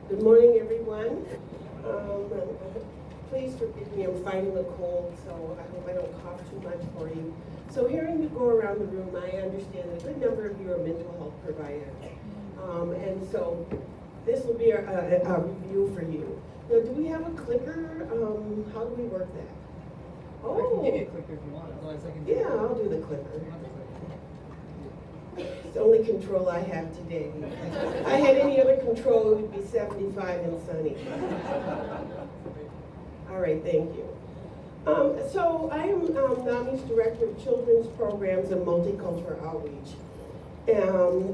Good morning, everyone. Um, Please forgive me, I'm fighting a cold, so I hope I don't cough too much for you. So hearing you go around the room, I understand a good number of you are mental health providers. And so this will be a review for you. Now, do we have a clicker? How do we work that? I can give you a clicker if you want, otherwise I can do it. Yeah, I'll do the clicker. You want the clicker? It's the only control I have today. If I had any other control, it would be 75 and sunny. All right, thank you. So I am NAMI's Director of Children's Programs and Multicultural Outreach,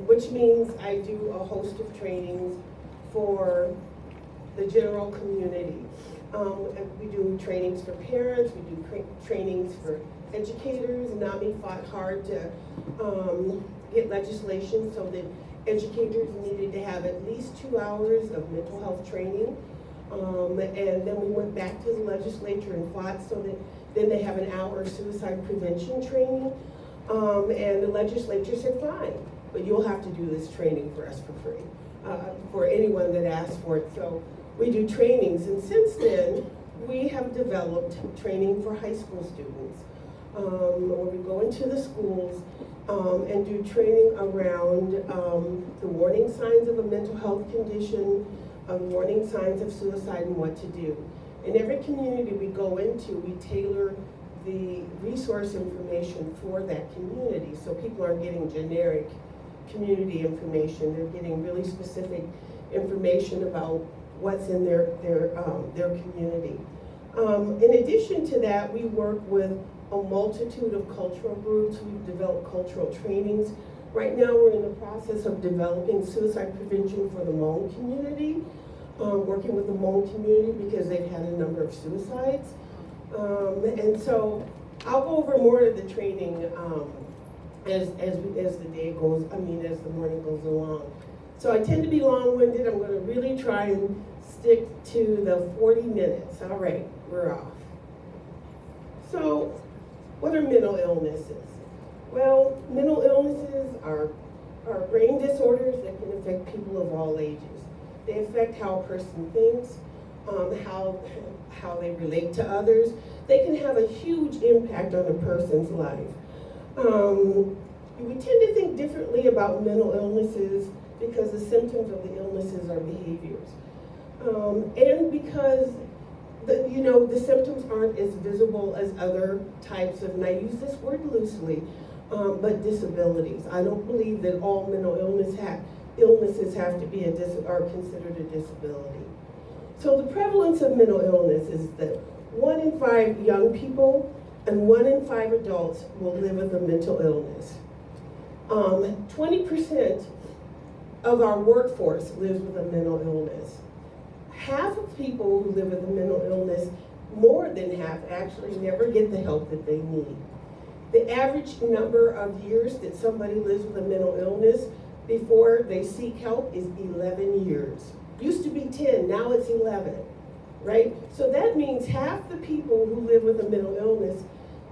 which means I do a host of trainings for the general community. We do trainings for parents, we do trainings for educators. NAMI fought hard to get legislation so that educators needed to have at least 2 hours of mental health training. And then we went back to the legislature and fought so that then they have an hour of suicide prevention training. And the legislature said, fine, but you'll have to do this training for us for free, for anyone that asks for it. So we do trainings, and since then, we have developed training for high school students, where we go into the schools and do training around the warning signs of a mental health condition, warning signs of suicide, and what to do. In every community we go into, we tailor the resource information for that community, so people aren't getting generic community information. They're getting really specific information about what's in their community. In addition to that, we work with a multitude of cultural groups. We've developed cultural trainings. Right now we're in the process of developing suicide prevention for the Hmong community, working with the Hmong community because they've had a number of suicides. And so I'll go over more of the training as the day goes, as the morning goes along. So I tend to be long-winded. I'm going to really try and stick to the 40 minutes. All right, we're off. So what are mental illnesses? Well, mental illnesses are brain disorders that can affect people of all ages. They affect how a person thinks, how they relate to others. They can have a huge impact on a person's life. We tend to think differently about mental illnesses because the symptoms of the illnesses are behaviors. And because the symptoms aren't as visible as other types of, and I use this word loosely, but disabilities. I don't believe that all mental illnesses have to be are considered a disability. So the prevalence of mental illness is that 1 in 5 young people and 1 in 5 adults will live with a mental illness. 20% of our workforce lives with a mental illness. Half of people who live with a mental illness, more than half, actually never get the help that they need. The average number of years that somebody lives with a mental illness before they seek help is 11 years. Used to be 10, now it's 11, right? So that means half the people who live with a mental illness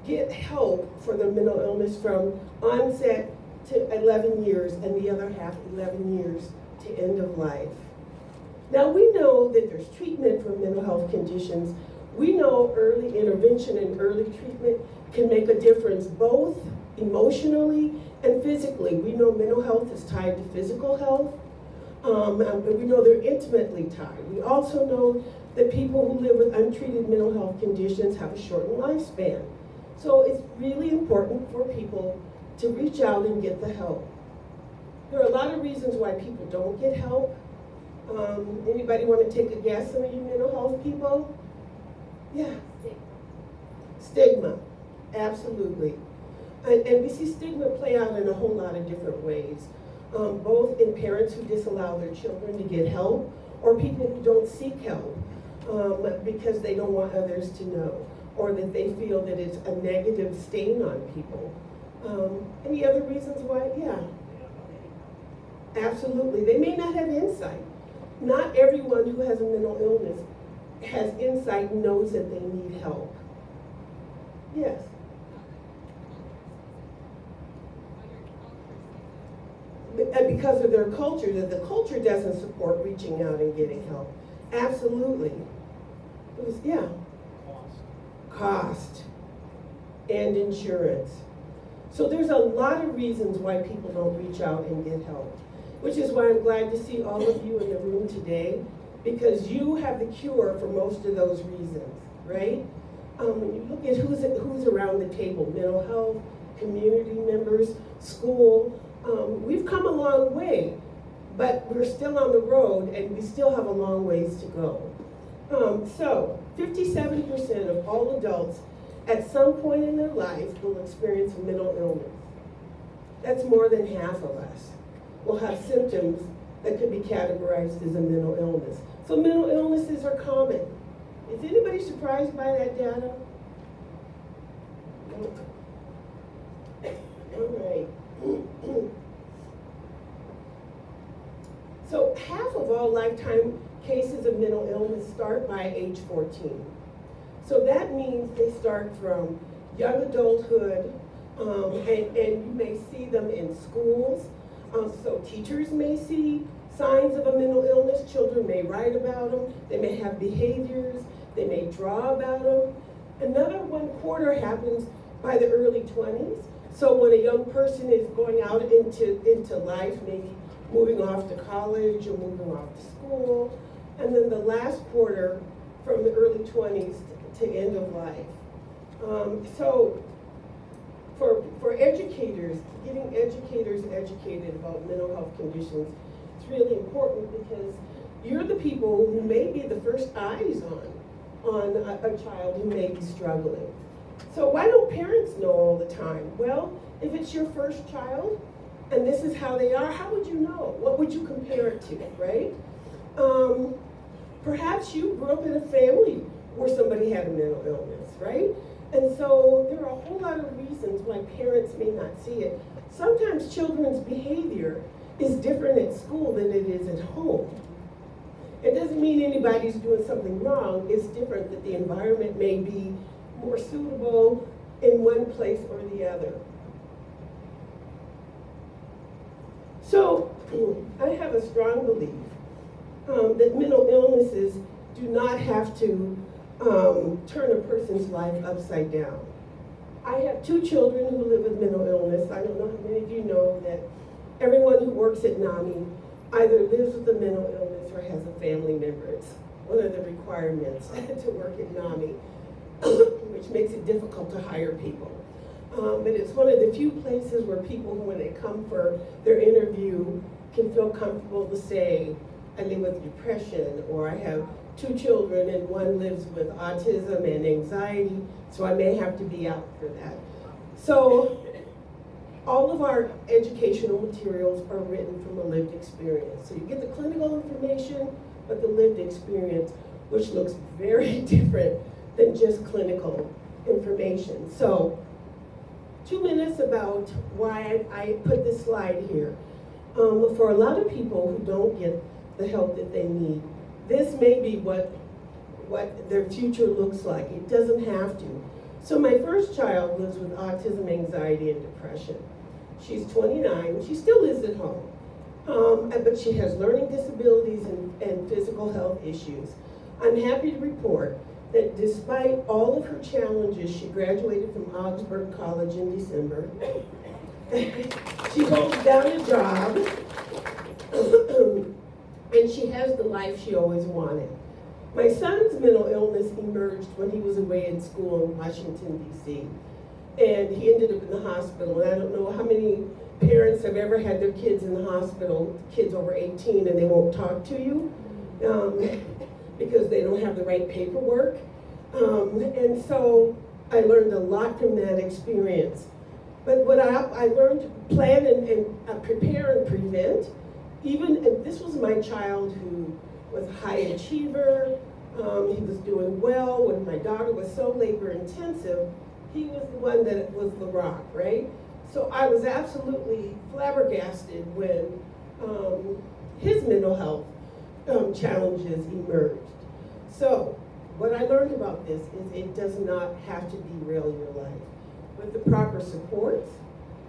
get help for their mental illness from onset to 11 years, and the other half 11 years to end of life. Now we know that there's treatment for mental health conditions. We know early intervention and early treatment can make a difference both emotionally and physically. We know mental health is tied to physical health, but we know they're intimately tied. We also know that people who live with untreated mental health conditions have a shortened lifespan. So it's really important for people to reach out and get the help. There are a lot of reasons why people don't get help. Anybody want to take a guess, some of you mental health people? Yeah. Stigma, absolutely. And we see stigma play out in a whole lot of different ways, both in parents who disallow their children to get help, or people who don't seek help because they don't want others to know, or that they feel that it's a negative stain on people. Any other reasons why? Yeah. Absolutely. They may not have insight. Not everyone who has a mental illness has insight, knows that they need help. Yes. because of their culture, that the culture doesn't support reaching out and getting help. Absolutely. It was, yeah. Cost and insurance. So there's a lot of reasons why people don't reach out and get help, which is why I'm glad to see all of you in the room today, because you have the cure for most of those reasons, right? When you look at who's around the table, mental health, community members, school, we've come a long way, but we're still on the road and we still have a long ways to go. So 57% of all adults at some point in their life will experience a mental illness. That's more than half of us will have symptoms that could be categorized as a mental illness. So mental illnesses are common. Is anybody surprised by that data? No. All right. So half of all lifetime cases of mental illness start by age 14. So that means they start from young adulthood, and you may see them in schools. So teachers may see signs of a mental illness. Children may write about them. They may have behaviors. They may draw about them. Another 1/4 happens by the early 20s. So when a young person is going out into life, maybe moving off to college or moving off to school, and then the last quarter from the early 20s to end of life. So for educators, getting educators educated about mental health conditions, it's really important because you're the people who may be the first eyes on a child who may be struggling. So why don't parents know all the time? Well, if it's your first child and this is how they are, how would you know? What would you compare it to, right? Perhaps you grew up in a family where somebody had a mental illness, right? And so there are a whole lot of reasons why parents may not see it. Sometimes children's behavior is different at school than it is at home. It doesn't mean anybody's doing something wrong. It's different that the environment may be more suitable in one place or the other. So I have a strong belief that mental illnesses do not have to turn a person's life upside down. I have 2 children who live with mental illness. I don't know how many of you know that everyone who works at NAMI either lives with a mental illness or has a family member. It's one of the requirements to work at NAMI, which makes it difficult to hire people. But it's one of the few places where people, when they come for their interview, can feel comfortable to say, I live with depression, or I have 2 children and one lives with autism and anxiety, so I may have to be out for that. So all of our educational materials are written from a lived experience. So you get the clinical information, but the lived experience, which looks very different than just clinical information. So 2 minutes about why I put this slide here. For a lot of people who don't get the help that they need, this may be what their future looks like. It doesn't have to. So my first child lives with autism, anxiety, and depression. She's 29. She still lives at home, but she has learning disabilities and physical health issues. I'm happy to report that despite all of her challenges, she graduated from Augsburg College in December. She holds down a job, and she has the life she always wanted. My son's mental illness emerged when he was away in school in Washington, D.C., and he ended up in the hospital. And I don't know how many parents have ever had their kids in the hospital, kids over 18, and they won't talk to you because they don't have the right paperwork. And so I learned a lot from that experience. But what I learned to plan and prepare and prevent, and this was my child who was a high achiever. He was doing well. When my daughter was so labor intensive, he was the one that was the rock, right? So I was absolutely flabbergasted when his mental health challenges emerged. So what I learned about this is it does not have to derail your life. With the proper supports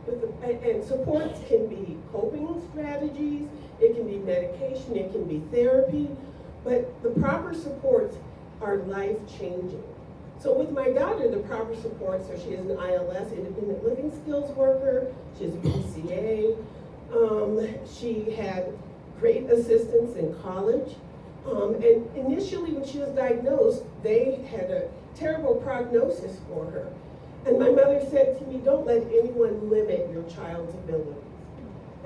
And supports can be coping strategies, it can be medication, it can be therapy, but the proper supports are life-changing. So with my daughter, the proper supports are she is an ILS, independent living skills worker, she has a PCA, she had great assistance in college, and initially when she was diagnosed, they had a terrible prognosis for her. And my mother said to me, don't let anyone limit your child's abilities.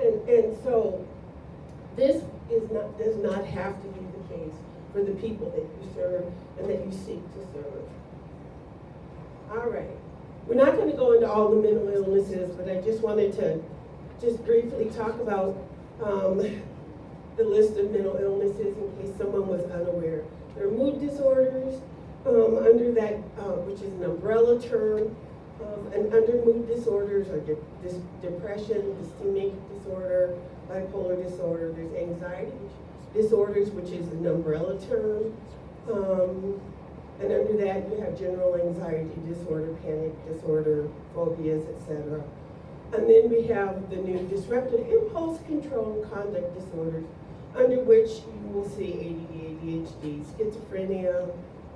And so this does not have to be the case for the people that you serve and that you seek to serve. All right. We're not going to go into all the mental illnesses, but I just wanted to just briefly talk about the list of mental illnesses in case someone was unaware. There are mood disorders under that, which is an umbrella term. And under mood disorders are depression, dystemic disorder, bipolar disorder. There's anxiety disorders, which is an umbrella term. And under that, you have general anxiety disorder, panic disorder, phobias, etc. And then we have the new disruptive impulse control and conduct disorders, under which you will see ADD, ADHD, schizophrenia,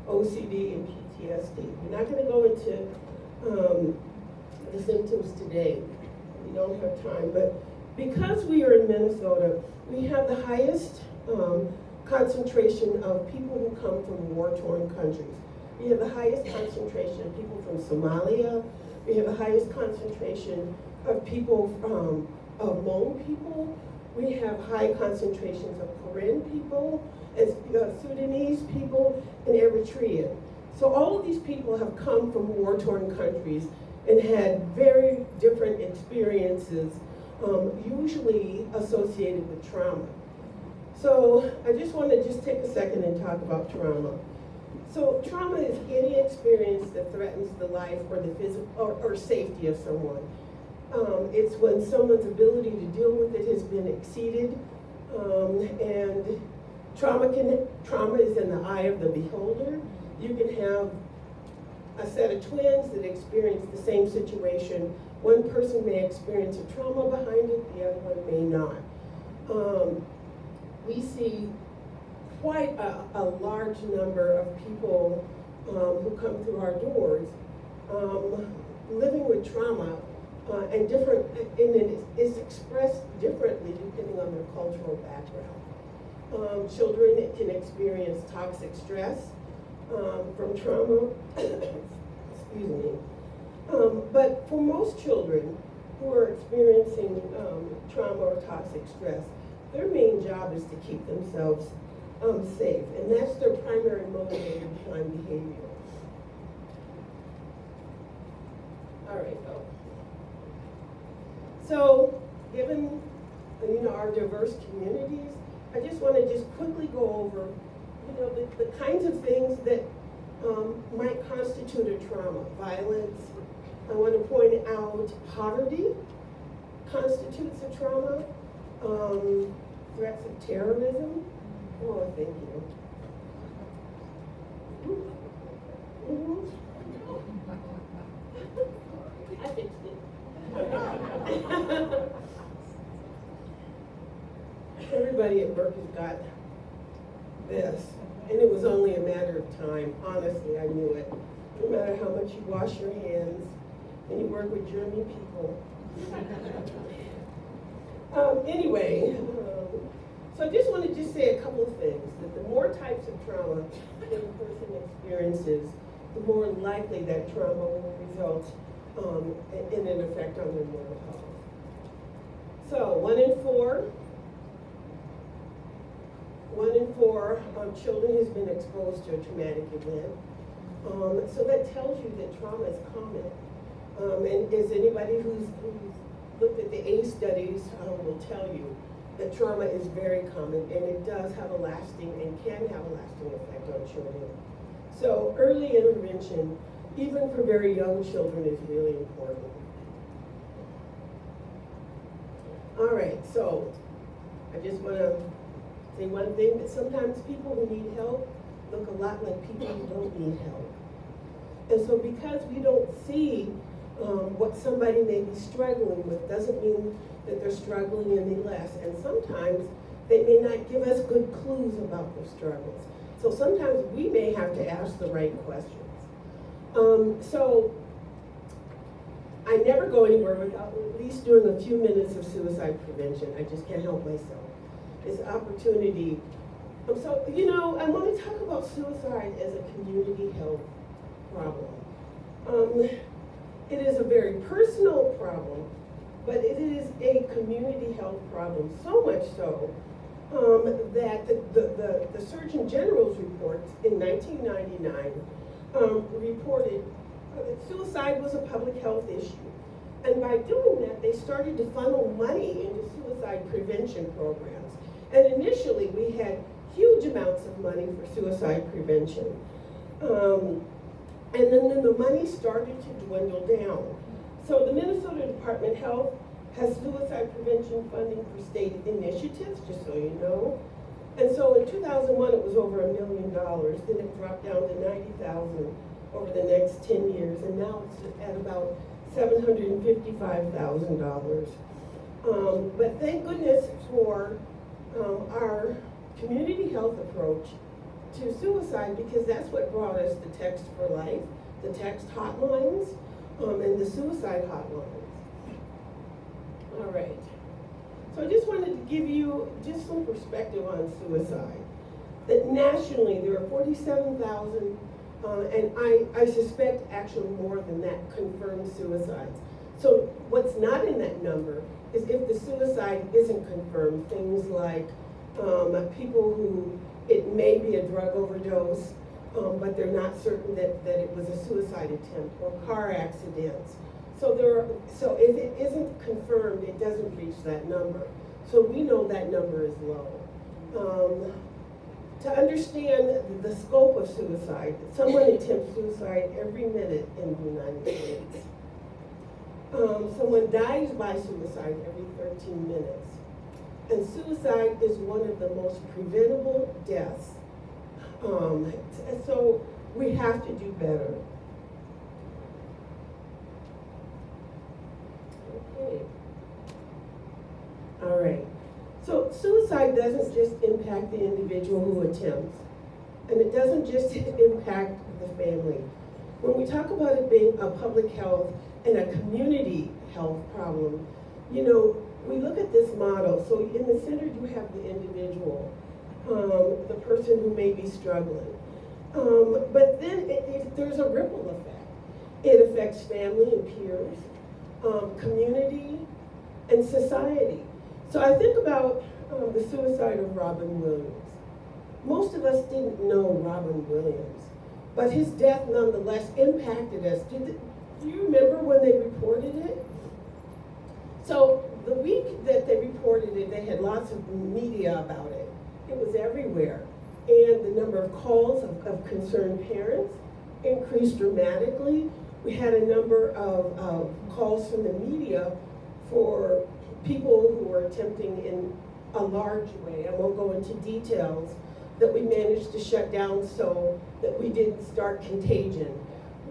OCD, and PTSD. We're not going to go into the symptoms today. We don't have time, but because we are in Minnesota, we have the highest concentration of people who come from war-torn countries. We have the highest concentration of people from Somalia. We have the highest concentration of people of Hmong people. We have high concentrations of Karen people, as Sudanese people, and Eritrean. So all of these people have come from war-torn countries and had very different experiences, usually associated with trauma. So I just want to take a second and talk about trauma. So trauma is any experience that threatens the life or the physical or safety of someone. It's when someone's ability to deal with it has been exceeded, and trauma is in the eye of the beholder. You can have a set of twins that experience the same situation. One person may experience a trauma behind it, the other one may not. We see quite a large number of people who come through our doors living with trauma, and it is expressed differently depending on their cultural background. Children can experience toxic stress from trauma, excuse me. But for most children who are experiencing trauma or toxic stress, their main job is to keep themselves safe, and that's their primary motivator behind behavior. All right, go. So, given our diverse communities, I just want to quickly go over the kinds of things that might constitute a trauma. Violence. I want to point out poverty constitutes a trauma. Threats of terrorism. Oh, thank you. I fixed it. Everybody at work has got this, and it was only a matter of time. Honestly, I knew it. No matter how much you wash your hands and you work with germy people. Anyway, so I just want to say a couple of things. That the more types of trauma that a person experiences, the more likely that trauma will result in an effect on their mental health. So 1 in 4 children has been exposed to a traumatic event. So that tells you that trauma is common. And as anybody who's looked at the ACE studies will tell you that trauma is very common, and it does have a lasting and can have a lasting effect on children. So early intervention, even for very young children, is really important. All right, so I just want to say one thing, that sometimes people who need help look a lot like people who don't need help. And so because we don't see What somebody may be struggling with doesn't mean that they're struggling any less. And sometimes they may not give us good clues about their struggles. So sometimes we may have to ask the right questions. So I never go anywhere without at least doing a few minutes of suicide prevention. I just can't help myself. It's an opportunity. So, you know, I want to talk about suicide as a community health problem. It is a very personal problem, but it is a community health problem, so much so that the Surgeon General's report in 1999 reported that suicide was a public health issue. And by doing that, they started to funnel money into suicide prevention programs. And initially, we had huge amounts of money for suicide prevention. And then the money started to dwindle down. So the Minnesota Department of Health has suicide prevention funding for state initiatives, just so you know. And so in 2001, it was over $1 million. Then it dropped down to $90,000 over the next 10 years. And now it's at about $755,000. But thank goodness for our community health approach to suicide, because that's what brought us the Text for Life, the text hotlines, and the suicide hotlines. All right. So I just wanted to give you just some perspective on suicide. That nationally there are 47,000, and I suspect actually more than that, confirmed suicides. So what's not in that number is if the suicide isn't confirmed, things like people who it may be a drug overdose, but they're not certain that it was a suicide attempt, or car accidents. So if it isn't confirmed, it doesn't reach that number. So we know that number is low. To understand the scope of suicide, someone attempts suicide every minute in the United States. Someone dies by suicide every 13 minutes. And suicide is one of the most preventable deaths. So we have to do better. Okay. All right. So suicide doesn't just impact the individual who attempts, and it doesn't just impact the family. When we talk about it being a public health and a community health problem, you know, we look at this model. So in the center you have the individual, the person who may be struggling. But then there's a ripple effect. It affects family and peers, community, and society. So I think about the suicide of Robin Williams. Most of us didn't know Robin Williams, but his death nonetheless impacted us. Do you remember when they reported it? So the week that they reported it, they had lots of media about it. It was everywhere. And the number of calls of concerned parents increased dramatically. We had a number of calls from the media for people who were attempting in a large way. I won't go into details, that we managed to shut down so that we didn't start contagion.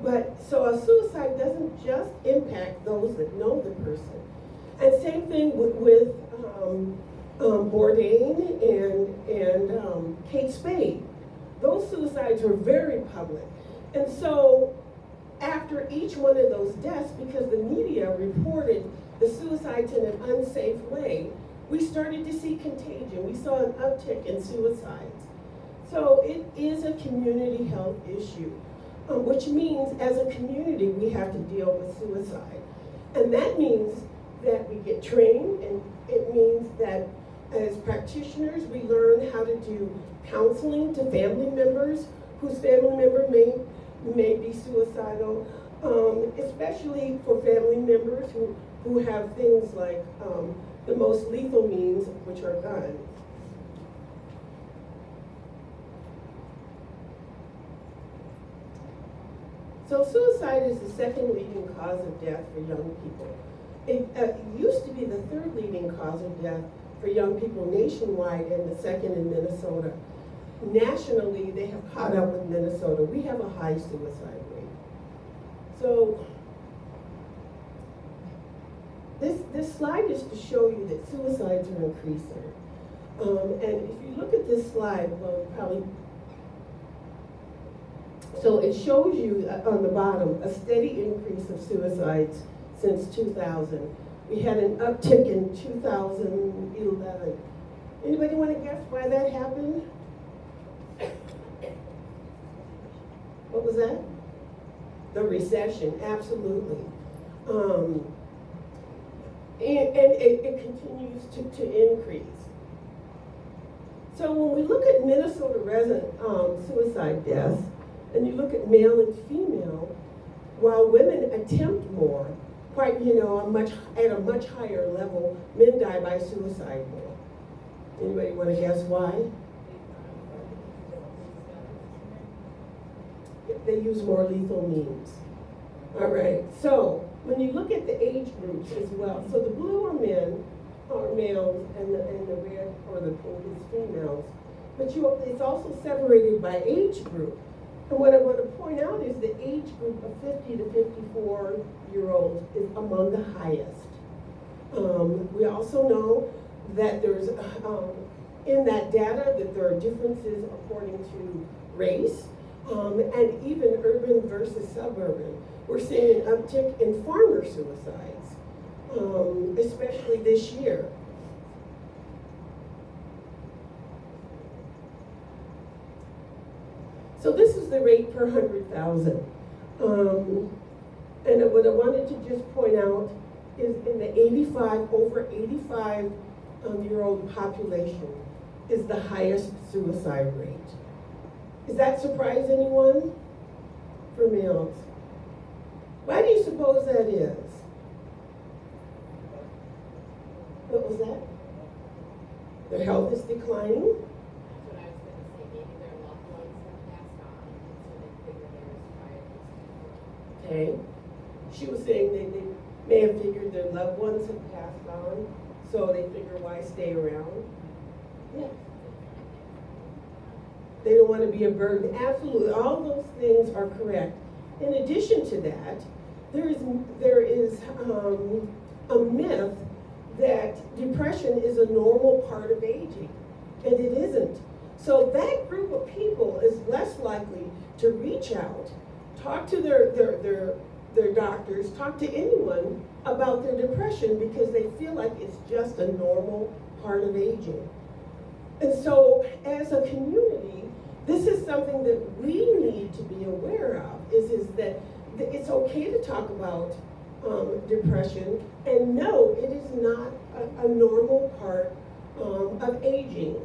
But so a suicide doesn't just impact those that know the person. And same thing with Bourdain and Kate Spade. Those suicides were very public. And so after each one of those deaths, because the media reported the suicides in an unsafe way, we started to see contagion. We saw an uptick in suicides. So it is a community health issue, which means as a community we have to deal with suicide. And that means that we get trained, and it means that as practitioners we learn how to do counseling to family members whose family member may be suicidal, especially for family members who have things like the most lethal means, which are guns. So suicide is the second leading cause of death for young people. It used to be the third leading cause of death for young people nationwide, and the second in Minnesota. Nationally, they have caught up with Minnesota. We have a high suicide rate. So this slide is to show you that suicides are increasing. And if you look at this slide, well, probably, so it shows you on the bottom a steady increase of suicides since 2000. We had an uptick in 2011. Anybody want to guess why that happened? What was that? The recession, absolutely. And it continues to increase. So when we look at Minnesota resident suicide deaths, and you look at male and female, while women attempt more, quite, at a much higher level, men die by suicide more. Anybody want to guess why? They use more lethal means. All right, so when you look at the age groups as well, so the blue are men, are males, and the red or the pink is females. But it's also separated by age group. And what I want to point out is the age group of 50 to 54-year-olds is among the highest. We also know that there's, in that data, that there are differences according to race, and even urban versus suburban. We're seeing an uptick in farmer suicides, especially this year. So this is the rate per 100,000. And what I wanted to just point out is in the over 85-year-old population is the highest suicide rate. Does that surprise anyone? For males. Why do you suppose that is? What was that? Their health is declining? That's what I was gonna say, maybe their loved ones have passed on, and so they figure they're as quiet as Okay. She was saying they may have figured their loved ones have passed on, so they figure why stay around? Yeah. They don't want to be a burden. Absolutely, all those things are correct. In addition to that, there is a myth that depression is a normal part of aging, and it isn't. So that group of people is less likely to reach out, talk to their doctors, talk to anyone about their depression because they feel like it's just a normal part of aging. And so as a community, this is something that we need to be aware of, is that it's okay to talk about depression, and no, it is not a normal part of aging.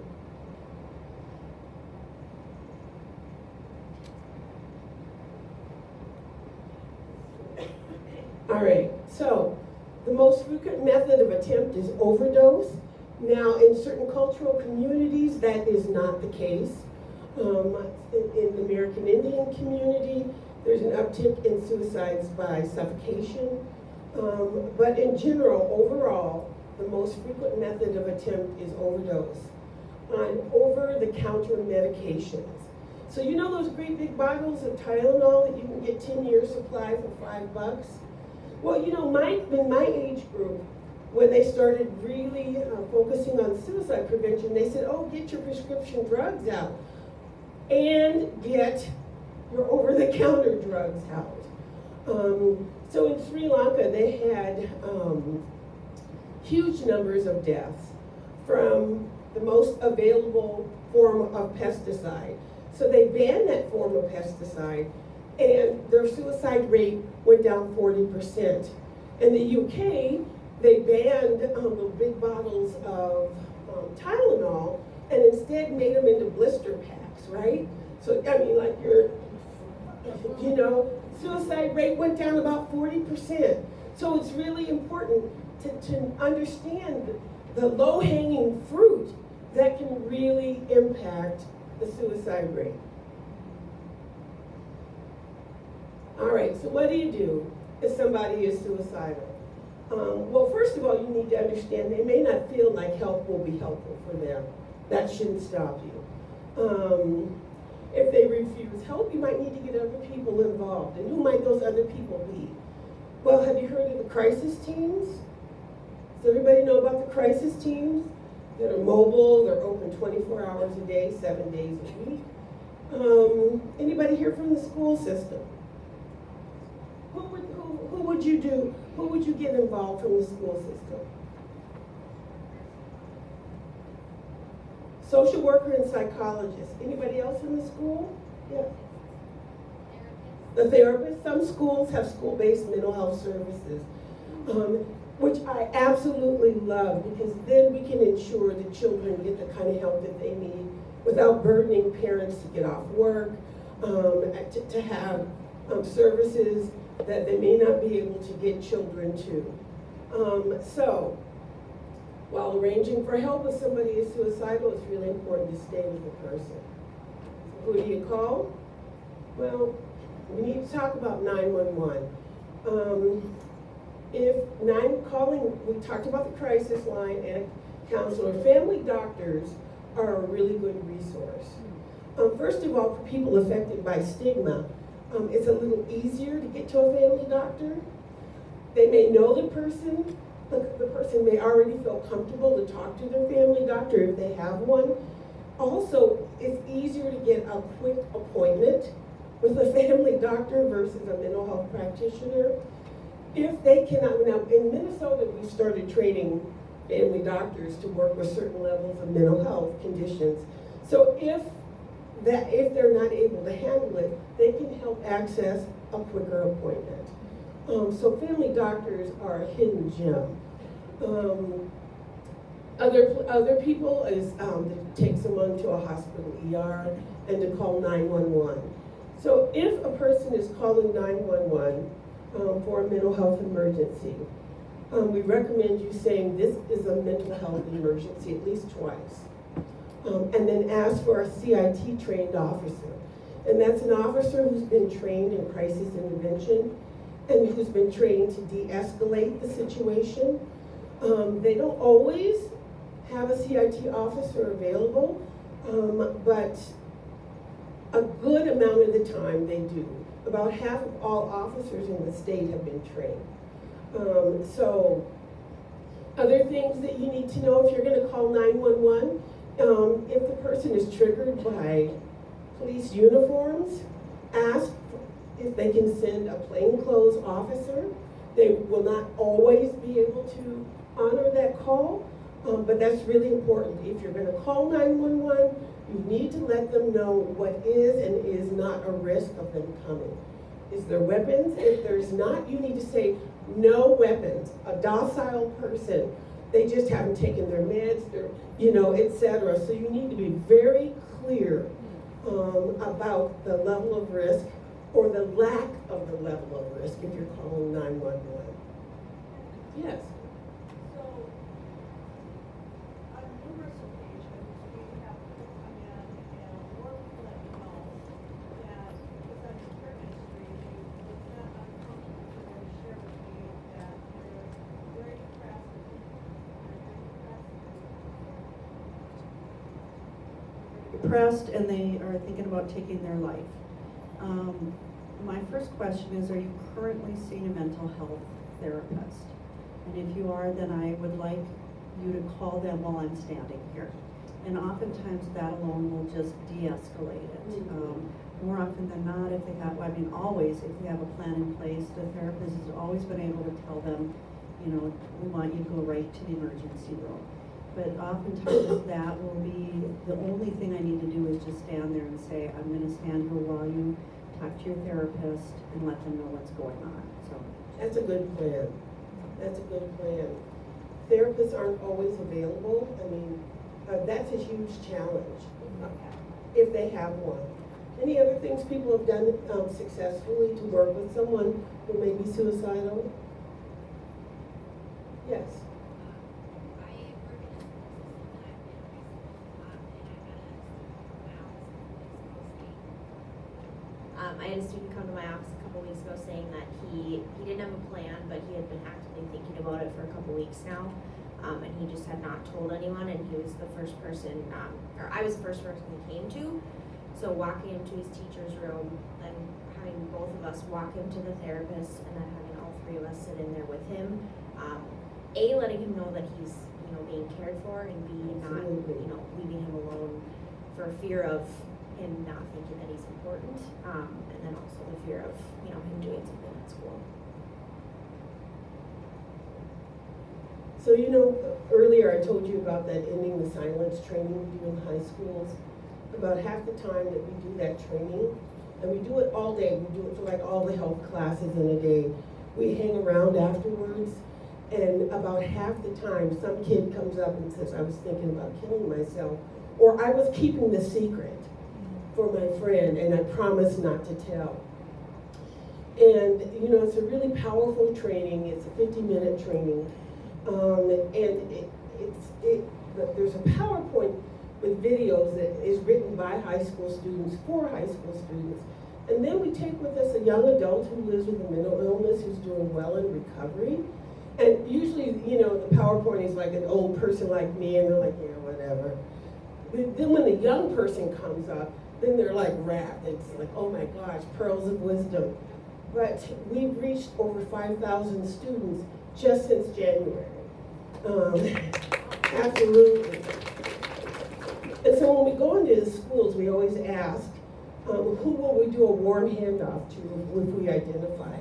All right, so the most frequent method of attempt is overdose. Now, in certain cultural communities, that is not the case. In the American Indian community, there's an uptick in suicides by suffocation. But in general, overall, the most frequent method of attempt is overdose on over-the-counter medications. So you know those great big bottles of Tylenol that you can get 10 years supply for $5? Well, you know, in my age group, when they started really focusing on suicide prevention, they said, oh, get your prescription drugs out and get your over-the-counter drugs out. So in Sri Lanka, they had huge numbers of deaths from the most available form of pesticide. So they banned that form of pesticide, and their suicide rate went down 40%. In the UK, they banned the big bottles of Tylenol and instead made them into blister packs, right? So, I mean, like suicide rate went down about 40%. So it's really important to understand the low-hanging fruit that can really impact the suicide rate. All right, so what do you do if somebody is suicidal? Well, first of all, you need to understand they may not feel like help will be helpful for them. That shouldn't stop you. If they refuse help, you might need to get other people involved. And who might those other people be? Well, have you heard of the crisis teams? Does everybody know about the crisis teams that are mobile? They're open 24 hours a day, 7 days a week. Anybody here from the school system? Who would you get involved from the school system? Social worker and psychologist. Anybody else in the school? Yeah. The therapist. Some schools have school-based mental health services, which I absolutely love, because then we can ensure that children get the kind of help that they need without burdening parents to get off work, to have services that they may not be able to get children to. So, while arranging for help if somebody is suicidal, it's really important to stay with the person. Who do you call? Well, we need to talk about 911. We talked about the crisis line and counselor. Family doctors are a really good resource. First of all, for people affected by stigma, it's a little easier to get to a family doctor. They may know the person. The person may already feel comfortable to talk to their family doctor if they have one. Also, it's easier to get a quick appointment with a family doctor versus a mental health practitioner. If they cannot, now in Minnesota, we started training family doctors to work with certain levels of mental health conditions. So if they're not able to handle it, they can help access a quicker appointment. So family doctors are a hidden gem. Other people is to take someone to a hospital ER and to call 911. So if a person is calling 911 for a mental health emergency, we recommend you saying this is a mental health emergency at least twice. And then ask for a CIT trained officer. And that's an officer who's been trained in crisis intervention and who's been trained to de-escalate the situation. They don't always have a CIT officer available, but a good amount of the time they do. About half of all officers in the state have been trained. So other things that you need to know if you're going to call 911, if the person is triggered by police uniforms, ask if they can send a plainclothes officer. They will not always be able to honor that call, but that's really important. If you're going to call 911, you need to let them know what is and is not a risk of them coming. Is there weapons? If there's not, you need to say no weapons. A docile person, they just haven't taken their meds, etc. So you need to be very clear about the level of risk or the lack of the level of risk if you're calling 911. Yes. So, on numerous occasions, we have people come in and work let me know that because I'm in care industry, it's not uncomfortable to share with me that they're very depressed. Depressed and they are thinking about taking their life. My first question is, are you currently seeing a mental health therapist? And if you are, then I would like you to call them while I'm standing here. And oftentimes that alone will just de-escalate it. More often than not, if they have, always, if they have a plan in place, the therapist has always been able to tell them, we want you to go right to the emergency room. But oftentimes that will be, the only thing I need to do is just stand there and say, I'm gonna stand here while you talk to your therapist and let them know what's going on, so. That's a good plan. That's a good plan. Therapists aren't always available. That's a huge challenge if they have one. Any other things people have done successfully to work with someone who may be suicidal? Yes. I had a student come to my office a couple weeks ago saying that he didn't have a plan, but he had been actively thinking about it for a couple weeks now, and he just had not told anyone, and he was the first person, or I was the first person he came to. So walking him to his teacher's room and having both of us walk him to the therapist, and then having all three of us sit in there with him, A, letting him know that he's, you know, being cared for, and B, not, Absolutely. you know, leaving him alone for fear of him not thinking that he's important, and then also the fear of, you know, him doing something at school. So, you know, earlier I told you about that ending the silence training we do in high schools. About half the time that we do that training, and we do it all day, we do it for like all the health classes in a day. We hang around afterwards, and about half the time, some kid comes up and says, I was thinking about killing myself, or I was keeping the secret for my friend, and I promised not to tell. And, you know, it's a really powerful training. It's a 50-minute training. There's a PowerPoint with videos that is written by high school students for high school students. And then we take with us a young adult who lives with a mental illness who's doing well in recovery. And usually, you know, the PowerPoint is like an old person like me, and they're like, yeah, whatever. But then when the young person comes up, then they're like rapt. It's like, oh my gosh, pearls of wisdom. But we've reached over 5,000 students just since January. Absolutely. And so when we go into the schools, we always ask, who will we do a warm handoff to if we identify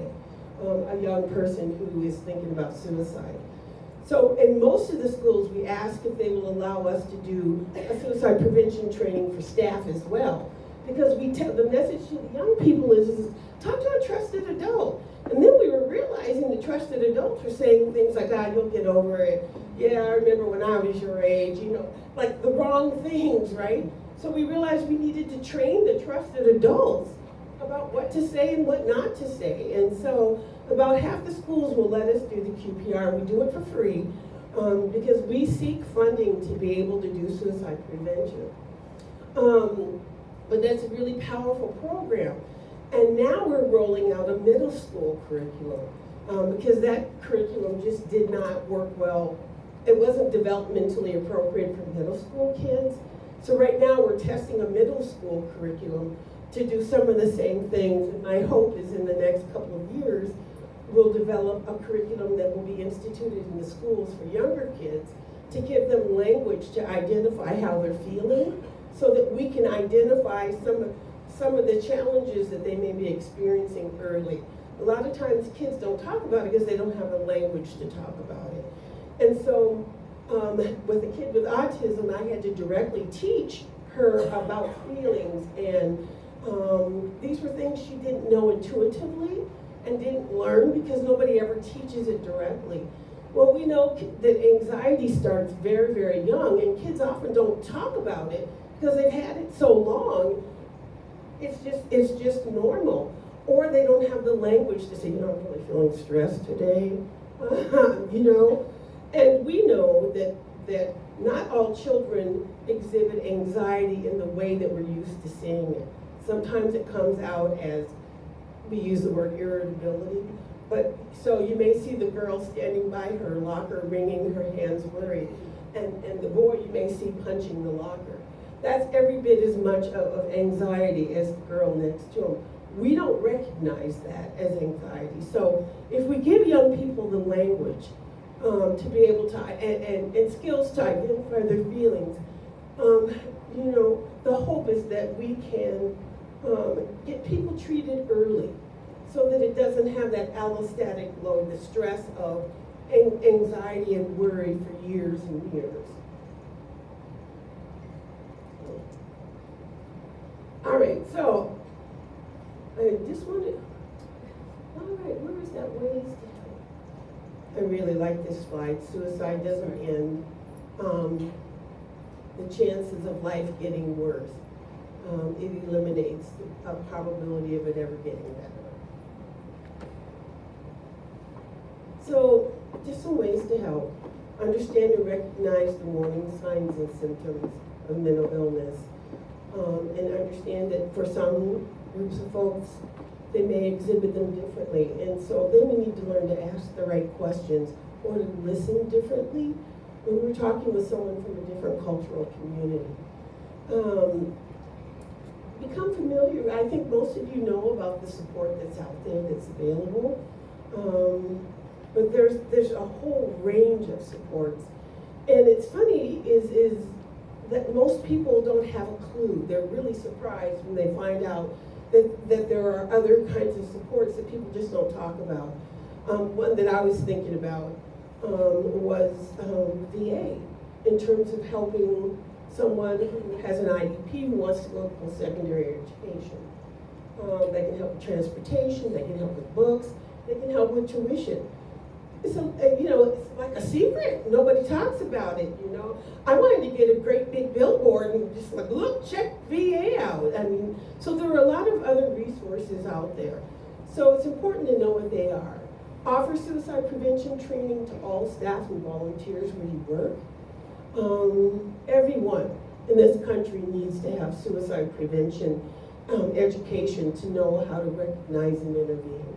a young person who is thinking about suicide? So in most of the schools, we ask if they will allow us to do a suicide prevention training for staff as well. Because we tell the message to the young people is talk to a trusted adult. And then we were realizing the trusted adults were saying things like, "God, you'll get over it. Yeah, I remember when I was your age," you know, like the wrong things, right? So we realized we needed to train the trusted adults about what to say and what not to say. And so about half the schools will let us do the QPR. We do it for free because we seek funding to be able to do suicide prevention. But that's a really powerful program. And now we're rolling out a middle school curriculum because that curriculum just did not work well. It wasn't developmentally appropriate for middle school kids. So right now we're testing a middle school curriculum to do some of the same things. And my hope is in the next couple of years, we'll develop a curriculum that will be instituted in the schools for younger kids to give them language to identify how they're feeling so that we can identify some of the challenges that they may be experiencing early. A lot of times kids don't talk about it because they don't have the language to talk about it. And so with a kid with autism, I had to directly teach her about feelings, and these were things she didn't know intuitively and didn't learn because nobody ever teaches it directly. Well, we know that anxiety starts very, very young, and kids often don't talk about it because they've had it so long. It's just normal. Or they don't have the language to say, you know, I'm really feeling stressed today, you know. And we know that not all children exhibit anxiety in the way that we're used to seeing it. Sometimes it comes out as, we use the word irritability, but so you may see the girl standing by her locker wringing her hands worried, and the boy you may see punching the locker. That's every bit as much of anxiety as the girl next to him. We don't recognize that as anxiety. So if we give young people the language to be able to, and skills to identify their feelings, you know, the hope is that we can get people treated early so that it doesn't have that allostatic load, the stress of anxiety and worry for years and years. All right, so I just wanted, all right, where is that ways to help? I really like this slide. Suicide doesn't end. The chances of life getting worse. It eliminates the probability of it ever getting better. So, just some ways to help. Understand and recognize the warning signs and symptoms of mental illness. And understand that for some groups of folks, they may exhibit them differently. And so then we need to learn to ask the right questions or to listen differently when we're talking with someone from a different cultural community. Become familiar. I think most of you know about the support that's out there that's available. but there's a whole range of supports. And it's funny is that most people don't have a clue. They're really surprised when they find out that there are other kinds of supports that people just don't talk about. One that I was thinking about was VA, in terms of helping someone who has an IEP who wants to go to post-secondary education. They can help with transportation, they can help with books, they can help with tuition. So, it's like a secret. Nobody talks about it, I wanted to get a great big billboard and just like, look, check VA out. I mean, so there are a lot of other resources out there. So it's important to know what they are. Offer suicide prevention training to all staff and volunteers where you work. Everyone in this country needs to have suicide prevention education to know how to recognize and intervene.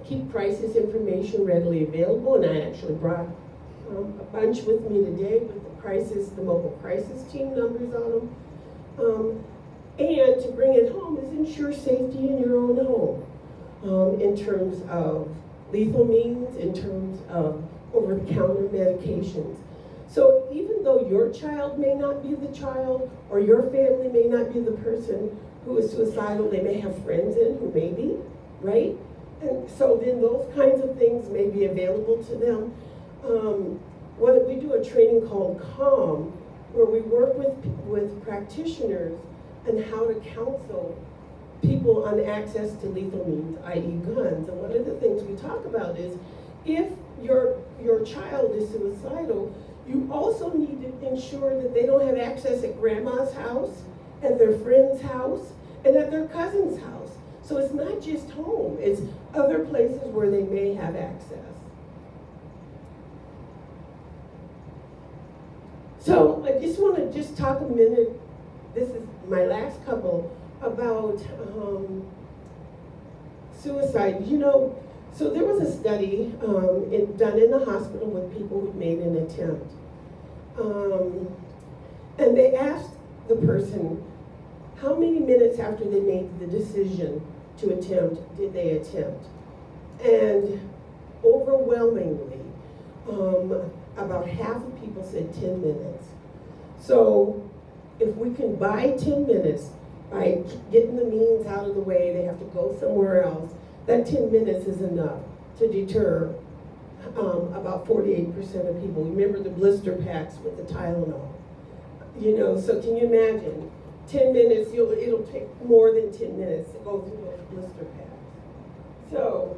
Keep crisis information readily available, and I actually brought a bunch with me today with the mobile crisis team numbers on them. And to bring it home is ensure safety in your own home, in terms of lethal means, in terms of over-the-counter medications. So even though your child may not be the child, or your family may not be the person who is suicidal, they may have friends who may be, right? And so then those kinds of things may be available to them. We do a training called CALM, where we work with practitioners on how to counsel people on access to lethal means, i.e. guns. And one of the things we talk about is, if your child is suicidal, you also need to ensure that they don't have access at grandma's house, at their friend's house, and at their cousin's house. So it's not just home, it's other places where they may have access. So I just want to talk a minute, this is my last couple, about suicide. So there was a study done in the hospital with people who made an attempt. And they asked the person, how many minutes after they made the decision to attempt did they attempt? And overwhelmingly, about half of people said 10 minutes. So if we can buy 10 minutes by getting the means out of the way, they have to go somewhere else, that 10 minutes is enough to deter about 48% of people. Remember the blister packs with the Tylenol. So can you imagine? 10 minutes, it'll take more than 10 minutes to go through those blister packs. So,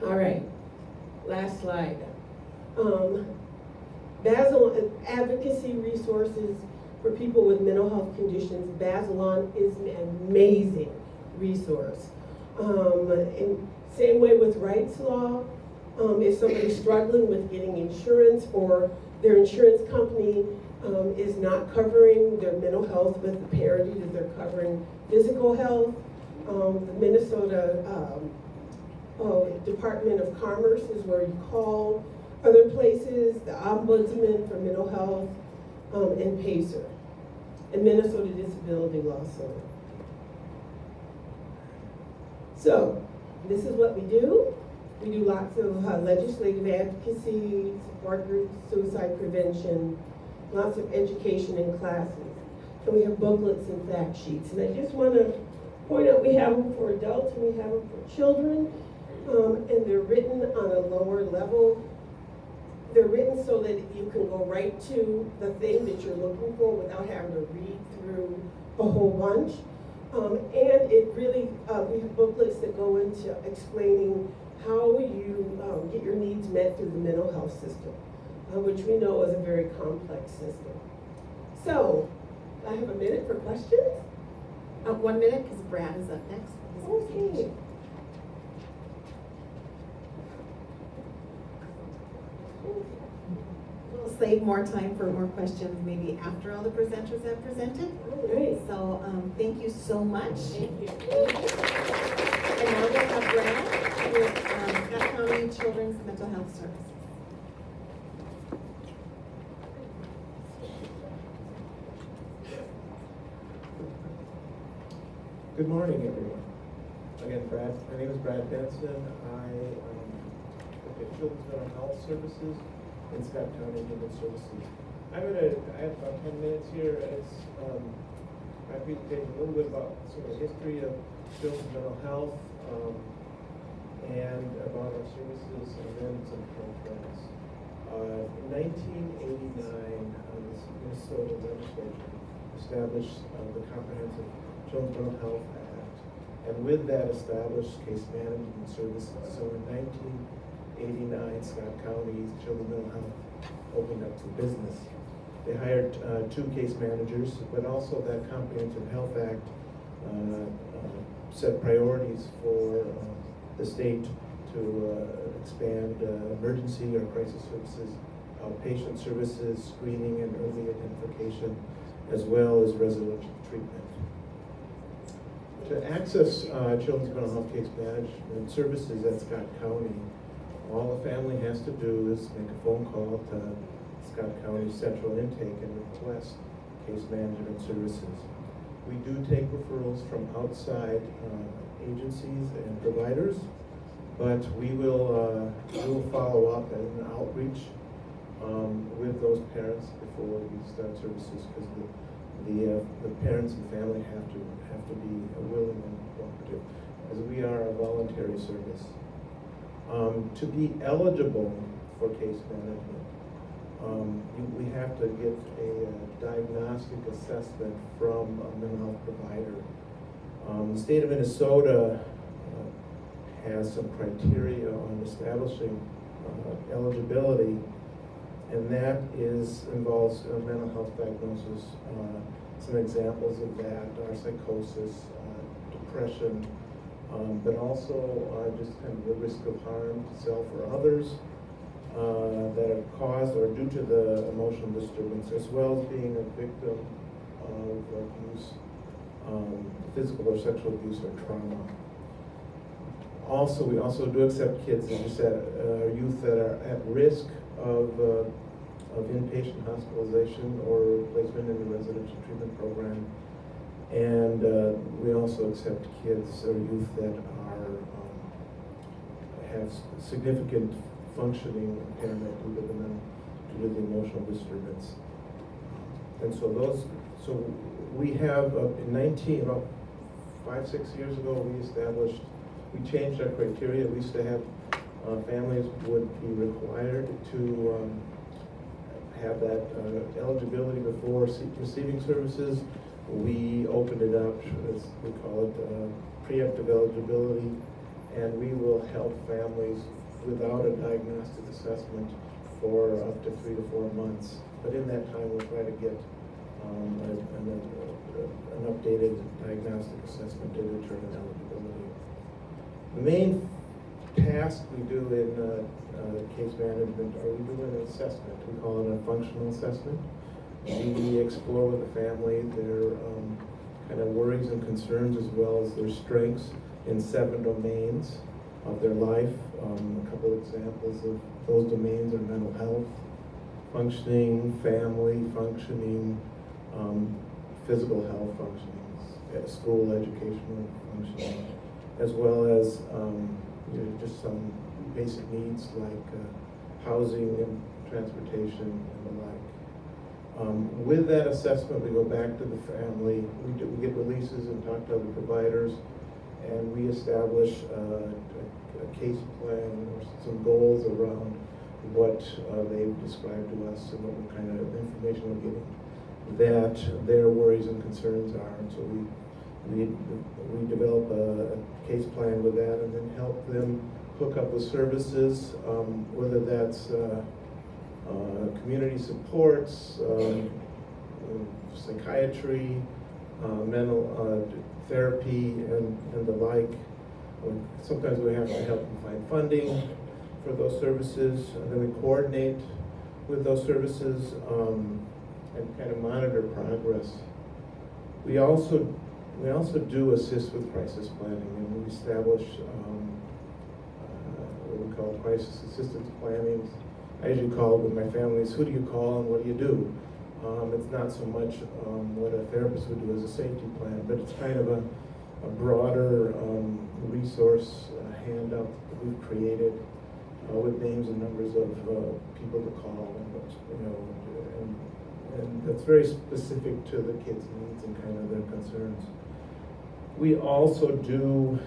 all right, last slide. Advocacy resources for people with mental health conditions. Bazelon is an amazing resource. And same way with Rights Law. If somebody's struggling with getting insurance, or their insurance company is not covering their mental health with the parity that they're covering physical health, the Minnesota Department of Commerce is where you call. Other places, the Ombudsman for Mental Health, and PACER, and Minnesota Disability Law Center. So, this is what we do. We do lots of legislative advocacy, support groups, suicide prevention, lots of education in classes. And we have booklets and fact sheets. And I just want to point out, we have them for adults and we have them for children. And they're written on a lower level. They're written so that you can go right to the thing that you're looking for without having to read through a whole bunch. And it really, we have booklets that go into explaining how you get your needs met through the mental health system, which we know is a very complex system. So, I have a minute for questions. 1 minute, because Brad is up next. Okay. We'll save more time for more questions maybe after all the presenters have presented. All right. So thank you so much. Thank you. And now we'll have Brad with Scott County Children's Mental Health Services. Good morning, everyone. Again, my name is Brad Benson. I work at Children's Mental Health Services in Scott County Human Services. I have about 10 minutes here, and it's my presentation a little bit about some of the history of children's mental health and about our services, and then some current trends. In 1989, the Minnesota legislature established the Comprehensive Children's Mental Health Act, and with that established case management services. So in 1989, Scott County Children's Mental Health opened up for business. They hired 2 case managers, but also that Comprehensive Health Act set priorities for the state to expand emergency or crisis services, outpatient services, screening and early identification, as well as residential treatment. To access children's mental health case management services at Scott County, all a family has to do is make a phone call to Scott County Central Intake and request case management services. We do take referrals from outside agencies and providers, but we will follow up and outreach with those parents before we start services, because the parents and family have to be willing and cooperative, as we are a voluntary service. To be eligible for case management, we have to get a diagnostic assessment from a mental health provider. The state of Minnesota has some criteria on establishing eligibility, and that involves a mental health diagnosis. Some examples of that are psychosis, depression, but also just kind of the risk of harm to self or others that are caused or due to the emotional disturbance, as well as being a victim of abuse, physical or sexual abuse or trauma. Also, we also do accept kids, as you said, youth that are at risk of inpatient hospitalization or placement in the residential treatment program. And we also accept kids or youth that have significant functioning impairment due to the emotional disturbance. And so we have about 5-6 years ago, we changed our criteria. We used to have families would be required to have that eligibility before receiving services. We opened it up, as we call it, preemptive eligibility, and we will help families without a diagnostic assessment for up to 3 to 4 months. But in that time, we'll try to get an updated diagnostic assessment to determine eligibility. The main task we do in case management, or we do an assessment. We call it a functional assessment. We explore with the family their kind of worries and concerns, as well as their strengths in 7 domains of their life. A couple examples of those domains are mental health, functioning, family functioning, physical health functioning, school educational functioning, as well as just some basic needs like housing and transportation and the like. With that assessment, we go back to the family. We get releases and talk to other providers, and we establish a case plan or some goals around what they've described to us and what kind of information we're getting that their worries and concerns are. And so we develop a case plan with that, and then help them hook up with services, whether that's community supports, psychiatry, mental therapy, and the like. Sometimes we have to help them find funding for those services, and then we coordinate with those services and kind of monitor progress. We also do assist with crisis planning, and we establish what we call crisis assistance planning. I usually call it with my families, who do you call and what do you do? It's not so much what a therapist would do as a safety plan, but it's kind of a broader resource handout that we've created with names and numbers of people to call, and that's very specific to the kids' needs and kind of their concerns. We also do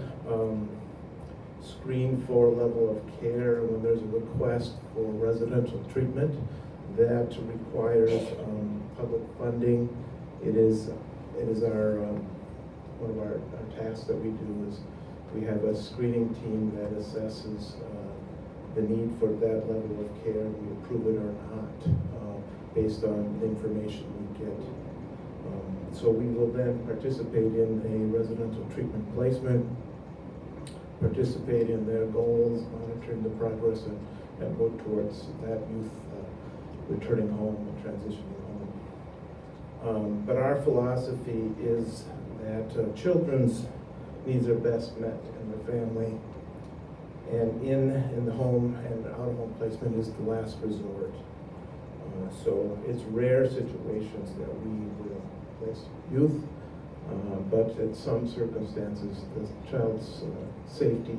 screen for level of care when there's a request for residential treatment that requires public funding. It is our one of our tasks that we do is we have a screening team that assesses the need for that level of care. We approve it or not based on the information we get. So we will then participate in a residential treatment placement, participate in their goals, monitoring the progress, and work towards that youth returning home and transitioning home. But our philosophy is that children's needs are best met in the family, and in the home and out-of-home placement is the last resort. So it's rare situations that we will place youth, but in some circumstances, the child's safety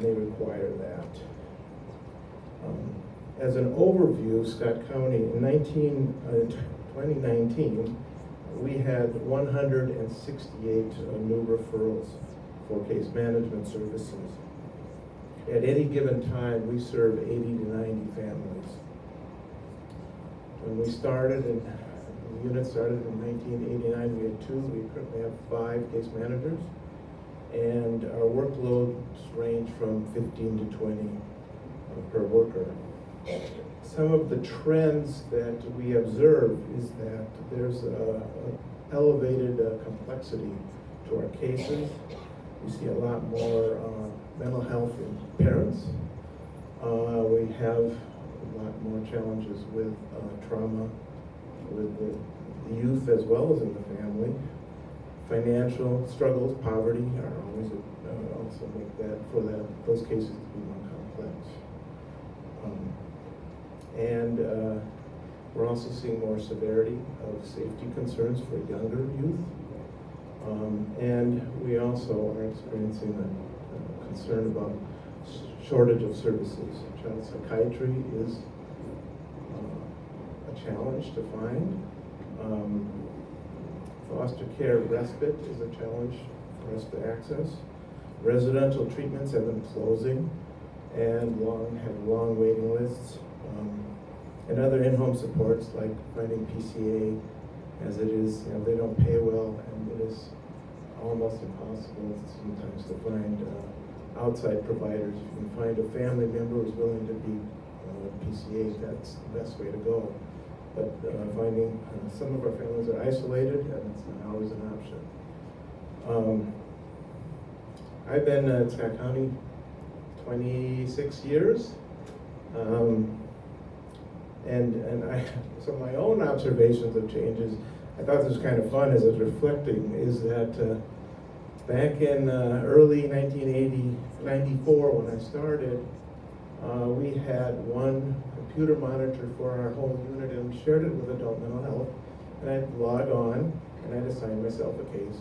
may require that. As an overview, Scott County in 2019, we had 168 new referrals for case management services. At any given time, we serve 80 to 90 families. When we started, and the unit started in 1989, we had 2. We currently have 5 case managers, and our workloads range from 15 to 20 per worker. Some of the trends that we observe is that there's elevated complexity to our cases. We see a lot more mental health in parents. We have a lot more challenges with trauma with the youth as well as in the family. Financial struggles, poverty are always also make that for those cases to be more complex. And we're also seeing more severity of safety concerns for younger youth. And we also are experiencing a concern about shortage of services. Child psychiatry is a challenge to find. Foster care respite is a challenge for us to access. Residential treatments have been closing and have long waiting lists. And other in-home supports like finding PCA, as it is, they don't pay well, and it is almost impossible sometimes to find outside providers. If you can find a family member who's willing to be PCA, that's the best way to go. But finding some of our families are isolated, and it's not always an option. I've been at Scott County 26 years. So my own observations of changes, I thought this was kind of fun as I was reflecting, is that back in early 1994 when I started, we had one computer monitor for our whole unit and we shared it with adult mental health. And I'd log on and I'd assign myself a case.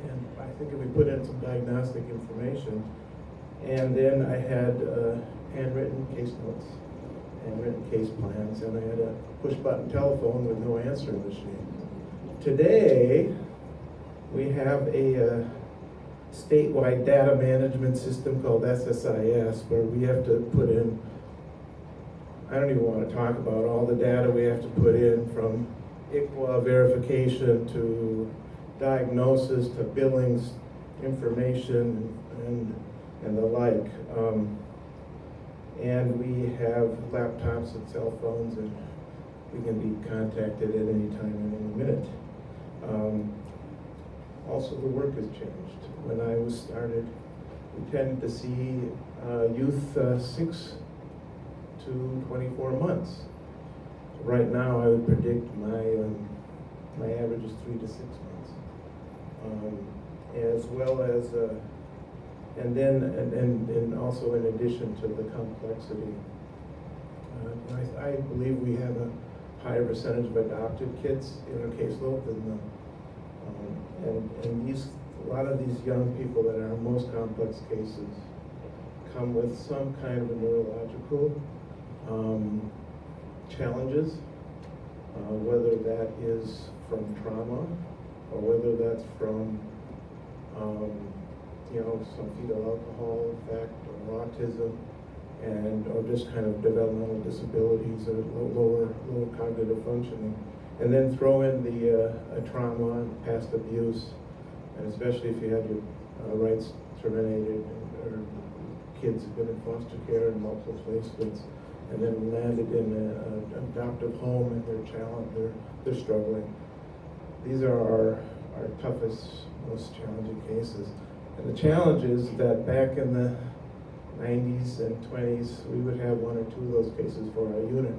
And I think if we put in some diagnostic information, and then I had handwritten case notes, handwritten case plans, and I had a push-button telephone with no answering machine. Today, we have a statewide data management system called SSIS, where we have to put in, I don't even want to talk about all the data we have to put in, from ICWA verification to diagnosis to billings information and the like. And we have laptops and cell phones, and we can be contacted at any time and any minute. Also, the work has changed. When I was started, we tended to see youth 6 to 24 months. Right now, I would predict my average is 3 to 6 months, as well as and also in addition to the complexity. I believe we have a higher percentage of adopted kids in our caseload than And a lot of these young people that are most complex cases come with some kind of neurological challenges, whether that is from trauma or whether that's from some fetal alcohol effect or autism, or just kind of developmental disabilities or lower cognitive functioning. And then throw in the trauma and past abuse, and especially if you had your rights terminated, or kids have been in foster care and multiple placements, and then landed in an adoptive home and they're struggling. These are our toughest, most challenging cases. And the challenge is that back in the 90s and 20s, we would have 1 or 2 of those cases for our unit.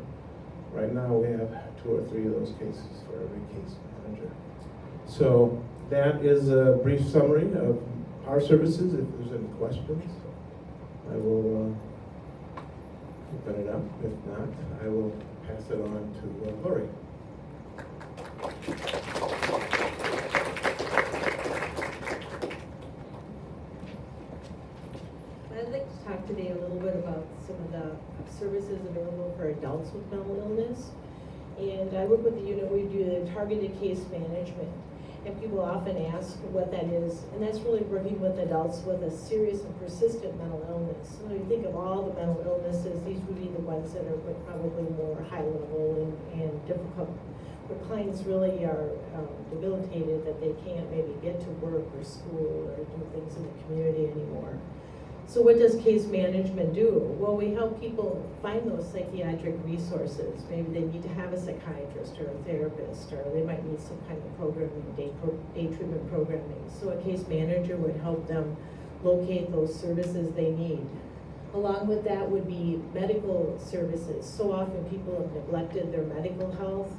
Right now, we have 2 or 3 of those cases for every case manager. So that is a brief summary of our services. If there's any questions, I will open it up. If not, I will pass it on to Lori. I'd like to talk today a little bit about some of the services available for adults with mental illness. And I work with the unit where we do the targeted case management. And people often ask what that is, and that's really working with adults with a serious and persistent mental illness. So you think of all the mental illnesses, these would be the ones that are probably more high level and difficult, where clients really are debilitated that they can't maybe get to work or school or do things in the community anymore. So what does case management do? Well, we help people find those psychiatric resources. Maybe they need to have a psychiatrist or a therapist, or they might need some kind of programming, day treatment programming. So a case manager would help them locate those services they need. Along with that would be medical services. So often people have neglected their medical health.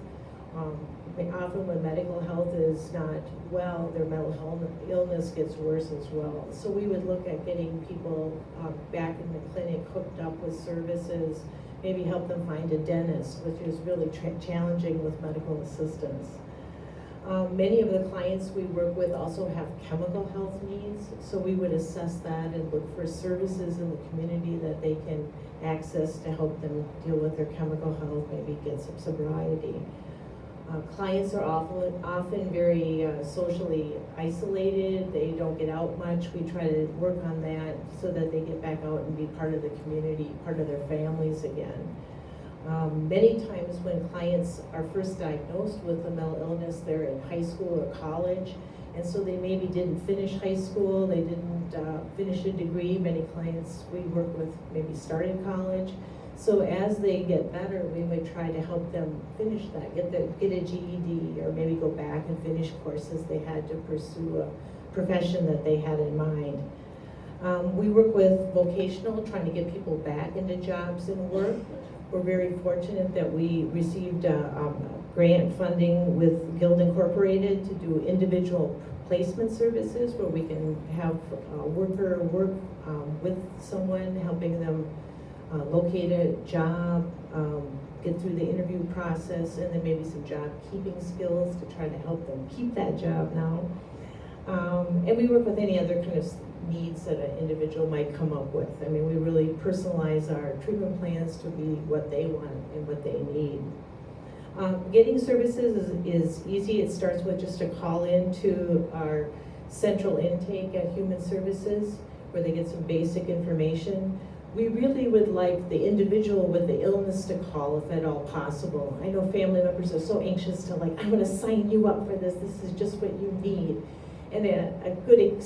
Often when medical health is not well, their mental illness gets worse as well. So we would look at getting people back in the clinic hooked up with services, maybe help them find a dentist, which is really challenging with medical assistance. Many of the clients we work with also have chemical health needs, so we would assess that and look for services in the community that they can access to help them deal with their chemical health, maybe get some sobriety. Clients are often very socially isolated. They don't get out much. We try to work on that so that they get back out and be part of the community, part of their families again. Many times when clients are first diagnosed with a mental illness, they're in high school or college, and so they maybe didn't finish high school, they didn't finish a degree. Many clients we work with maybe started college. So as they get better, we would try to help them finish that, get a GED, or maybe go back and finish courses they had to pursue a profession that they had in mind. We work with vocational, trying to get people back into jobs and work. We're very fortunate that we received grant funding with Guild Incorporated to do individual placement services where we can have a worker work with someone, helping them locate a job, get through the interview process, and then maybe some job keeping skills to try to help them keep that job now. And we work with any other kind of needs that an individual might come up with. I mean, we really personalize our treatment plans to be what they want and what they need. Getting services is easy. It starts with just a call in to our central intake at Human Services where they get some basic information. We really would like the individual with the illness to call if at all possible. I know family members are so anxious to I'm going to sign you up for this. This is just what you need. And a good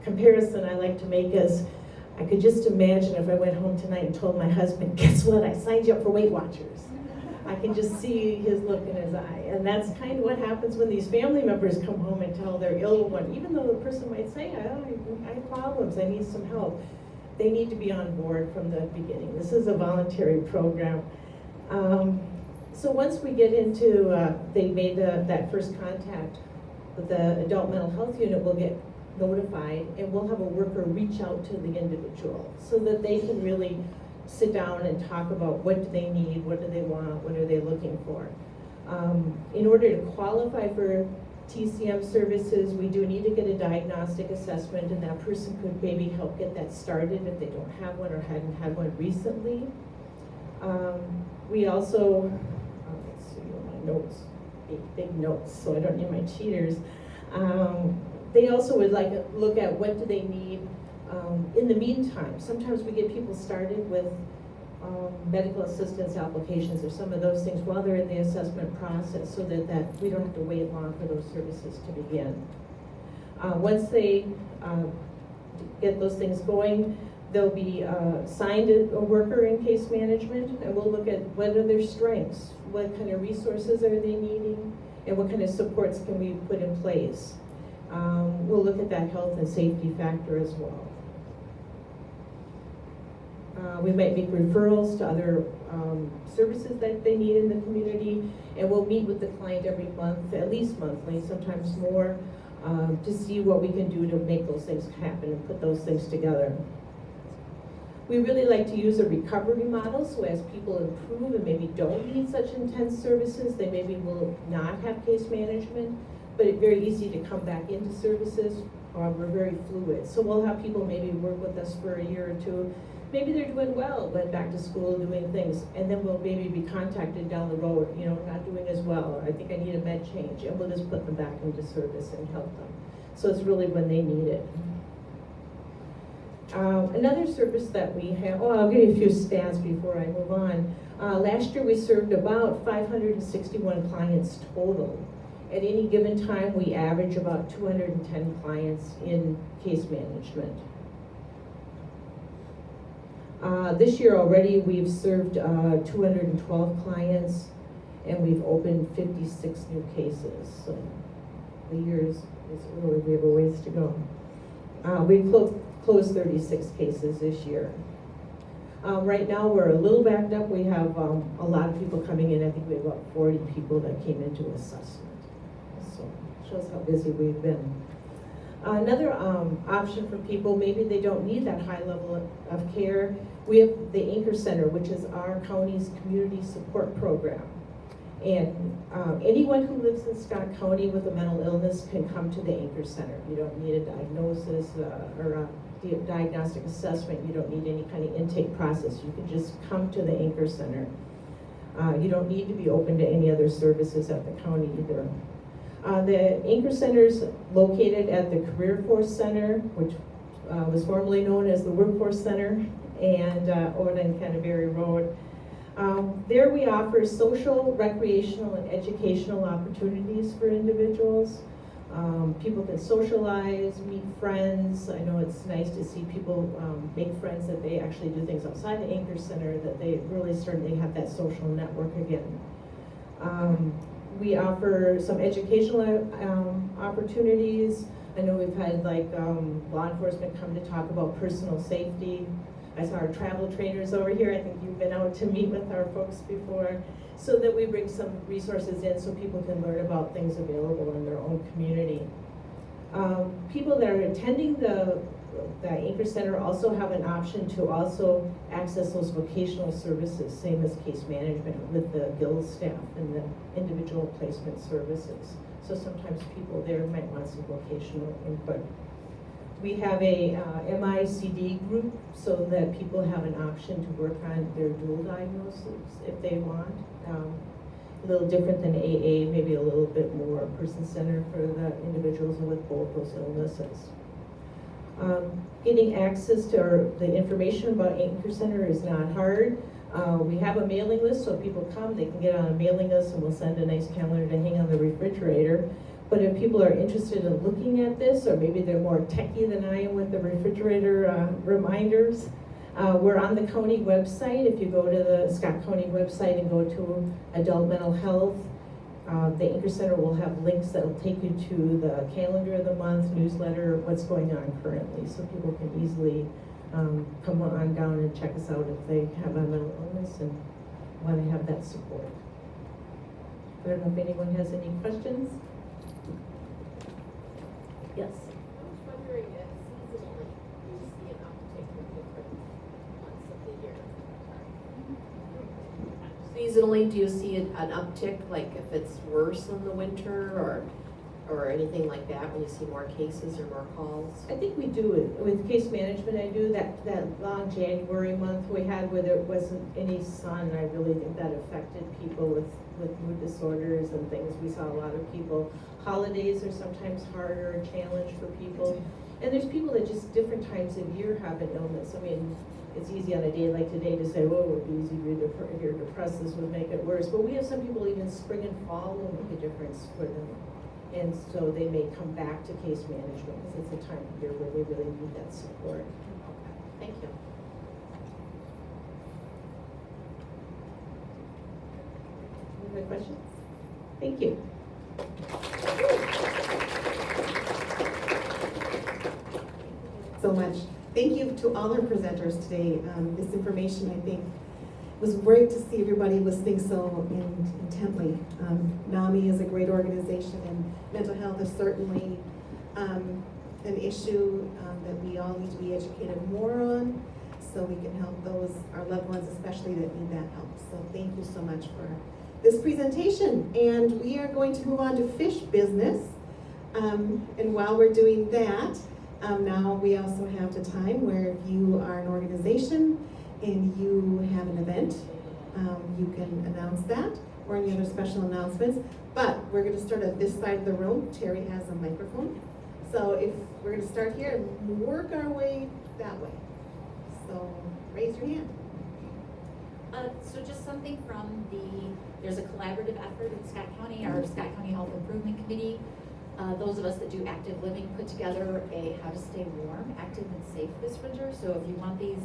comparison I like to make is, I could just imagine if I went home tonight and told my husband, guess what, I signed you up for Weight Watchers. I can just see his look in his eye. And that's kind of what happens when these family members come home and tell their ill one, even though the person might say, I have problems, I need some help. They need to be on board from the beginning. This is a voluntary program. So once we get into, they made that first contact with the adult mental health unit, we'll get notified and we'll have a worker reach out to the individual so that they can really sit down and talk about what do they need, what do they want, what are they looking for. In order to qualify for TCM services, we do need to get a diagnostic assessment, and that person could maybe help get that started if they don't have one or hadn't had one recently. We also, let's see, my notes, big notes, so I don't need my cheaters. They also would like to look at what do they need in the meantime. Sometimes we get people started with medical assistance applications or some of those things while they're in the assessment process, so that we don't have to wait long for those services to begin. Once they get those things going, they'll be assigned a worker in case management, and we'll look at what are their strengths, what kind of resources are they needing, and what kind of supports can we put in place. We'll look at that health and safety factor as well. We might make referrals to other services that they need in the community, and we'll meet with the client every month, at least monthly, sometimes more, to see what we can do to make those things happen and put those things together. We really like to use a recovery model, so as people improve and maybe don't need such intense services, they maybe will not have case management, but it's very easy to come back into services. We're very fluid, so we'll have people maybe work with us for a year or two. Maybe they're doing well, went back to school doing things, and then we'll maybe be contacted down the road, you know, not doing as well, or I think I need a med change, and we'll just put them back into service and help them. So it's really when they need it. Another service that we have, I'll give you a few stats before I move on. Last year we served about 561 clients total. At any given time, we average about 210 clients in case management. This year already, we've served 212 clients, and we've opened 56 new cases. So the year is really, we have a ways to go. We've closed 36 cases this year. Right now, we're a little backed up. We have a lot of people coming in. I think we have about 40 people that came into assessment. So shows how busy we've been. Another option for people, maybe they don't need that high level of care. We have the Anchor Center, which is our county's community support program. And anyone who lives in Scott County with a mental illness can come to the Anchor Center. You don't need a diagnosis or a diagnostic assessment. You don't need any kind of intake process. You can just come to the Anchor Center. You don't need to be open to any other services at the county either. The Anchor Center is located at the Career Force Center, which was formerly known as the Workforce Center, and over on Canterbury Road. There we offer social, recreational, and educational opportunities for individuals. People can socialize, meet friends. I know it's nice to see people make friends, that they actually do things outside the Anchor Center, that they really certainly have that social network again. We offer some educational opportunities. I know we've had like law enforcement come to talk about personal safety. I saw our travel trainers over here. I think you've been out to meet with our folks before, so that we bring some resources in so people can learn about things available in their own community. People that are attending the Anchor Center also have an option to also access those vocational services, same as case management, with the guild staff and the individual placement services. So sometimes people there might want some vocational input. We have a MICD group, so that people have an option to work on their dual diagnosis if they want. A little different than AA, maybe a little bit more person-centered for the individuals with both those illnesses. Getting access to the information about Anchor Center is not hard. We have a mailing list, so if people come, they can get on a mailing list, and we'll send a nice calendar to hang on the refrigerator. But if people are interested in looking at this, or maybe they're more techie than I am with the refrigerator reminders, we're on the county website. If you go to the Scott County website and go to Adult Mental Health, the Anchor Center will have links that will take you to the calendar of the month, newsletter, what's going on currently, so people can easily come on down and check us out if they have a mental illness and want to have that support. I don't know if anyone has any questions? Yes. I was wondering if seasonally you see an uptick in different months of the year. Seasonally, do you see an uptick, like if it's worse in the winter, or? or anything like that when you see more cases or more calls? I think we do it, with case management, I do that long January month we had where there wasn't any sun, I really think that affected people with mood disorders and things. We saw a lot of people, holidays are sometimes harder, a challenge for people. And there's people that just different times of year have an illness. I mean, it's easy on a day like today to say, oh, it would be easy if you're depressed, this would make it worse. But we have some people, even spring and fall will make a difference for them. And so they may come back to case management because it's a time of year where they really need that support. Thank you. Any other questions? Thank you. So much. Thank you to all our presenters today. This information, I think, was great to see everybody listening so intently. NAMI is a great organization, and mental health is certainly an issue that we all need to be educated more on, so we can help those, our loved ones especially, that need that help. So thank you so much for this presentation. And we are going to move on to fish business. And while we're doing that, now we also have the time where if you are an organization and you have an event, you can announce that or any other special announcements. But we're going to start at this side of the room. Terry has a microphone. So if we're going to start here and work our way that way. So raise your hand. So just something from there's a collaborative effort in Scott County, our Scott County Health Improvement Committee. Those of us that do active living put together a how to stay warm, active and safe this winter. So if you want these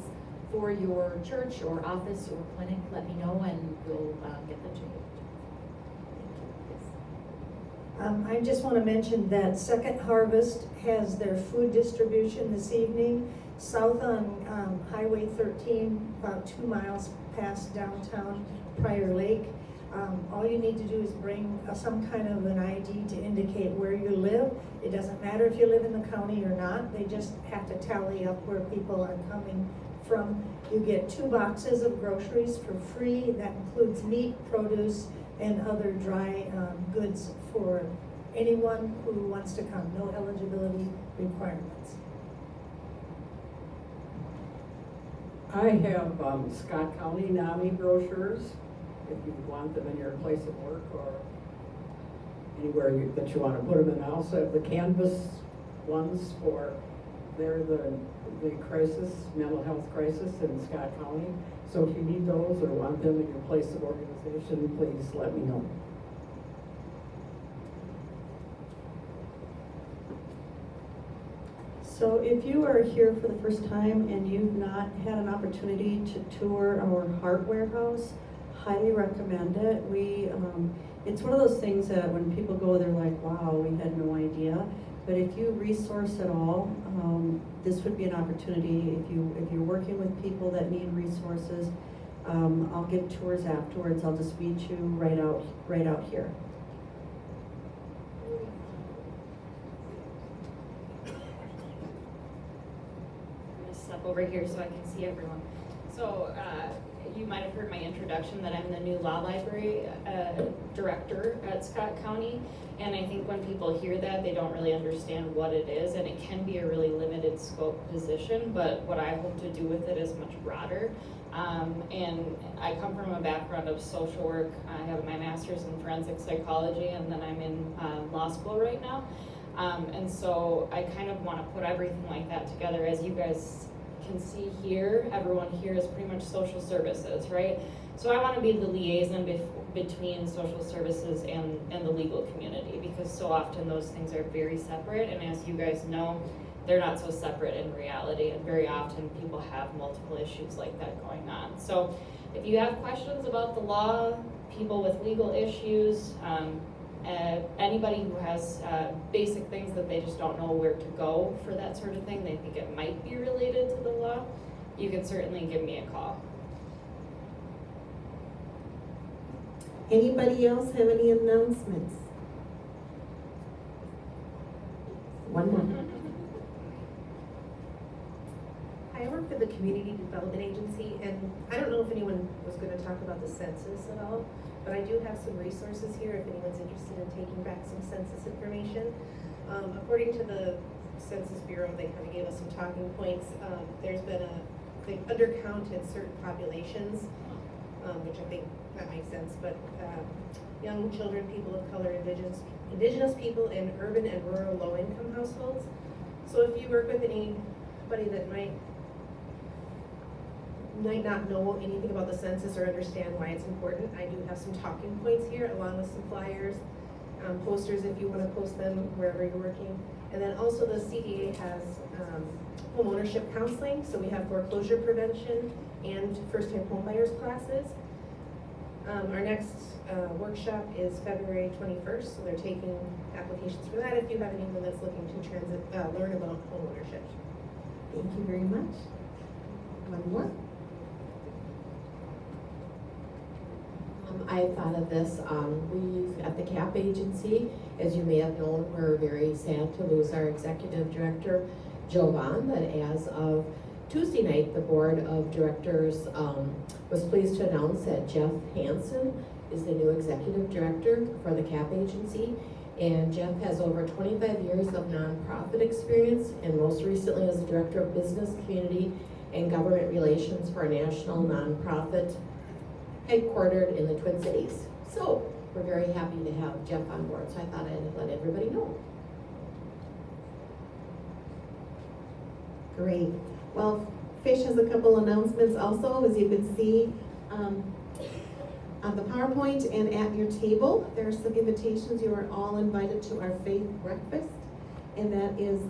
for your church or office or clinic, let me know and we'll get them to you. I just want to mention that Second Harvest has their food distribution this evening south on Highway 13, about 2 miles past downtown Prior Lake. All you need to do is bring some kind of an ID to indicate where you live. It doesn't matter if you live in the county or not. They just have to tally up where people are coming from. You get 2 boxes of groceries for free. That includes meat, produce, and other dry goods for anyone who wants to come. No eligibility requirements. I have Scott County NAMI brochures, if you want them in your place of work or anywhere that you want to put them in. I also have the Canvas ones they're the crisis, mental health crisis in Scott County. So if you need those or want them in your place of organization, please let me know. So if you are here for the first time and you've not had an opportunity to tour our Heart Warehouse, highly recommend it. It's one of those things that when people go, they're like, wow, we had no idea. But if you resource at all, this would be an opportunity. If you're working with people that need resources, I'll give tours afterwards. I'll just meet you right out here. Step over here so I can see everyone. So you might have heard my introduction that I'm the new law library director at Scott County, and I think when people hear that, they don't really understand what it is, and it can be a really limited scope position, but what I hope to do with it is much broader. And I come from a background of social work. I have my master's in forensic psychology, and then I'm in law school right now. And so I kind of want to put everything like that together. As you guys can see here, everyone here is pretty much social services, right? So I want to be the liaison between social services and the legal community, because so often those things are very separate, and as you guys know, they're not so separate in reality, and very often people have multiple issues like that going on. So if you have questions about the law, people with legal issues, anybody who has basic things that they just don't know where to go for that sort of thing, they think it might be related to the law, you can certainly give me a call. Anybody else have any announcements? One more. I work for the Community Development Agency, and I don't know if anyone was gonna talk about the census at all, but I do have some resources here if anyone's interested in taking back some census information. According to the Census Bureau, they kind of gave us some talking points. There's been they've undercounted certain populations, which I think that makes sense, but young children, people of color, indigenous people, and urban and rural low-income households. So if you work with anybody that might not know anything about the census or understand why it's important, I do have some talking points here along with some flyers, posters if you want to post them wherever you're working. And then also the CDA has home ownership counseling, so we have foreclosure prevention and first-time homebuyers classes. Our next workshop is February 21st, so they're taking applications for that if you have anyone that's looking to learn about home ownership. Thank you very much. One more? I thought of this, we, at the CAP agency, as you may have known, we're very sad to lose our executive director, Joe Vaughn, but as of Tuesday night, the board of directors was pleased to announce that Jeff Hansen is the new executive director for the CAP agency. And Jeff has over 25 years of nonprofit experience, and most recently as the director of business, community, and government relations for a national nonprofit headquartered in the Twin Cities. So we're very happy to have Jeff on board, so I thought I'd let everybody know. Great. Well, Fish has a couple announcements also, as you can see on the PowerPoint and at your table. There are some invitations. You are all invited to our faith breakfast, and that is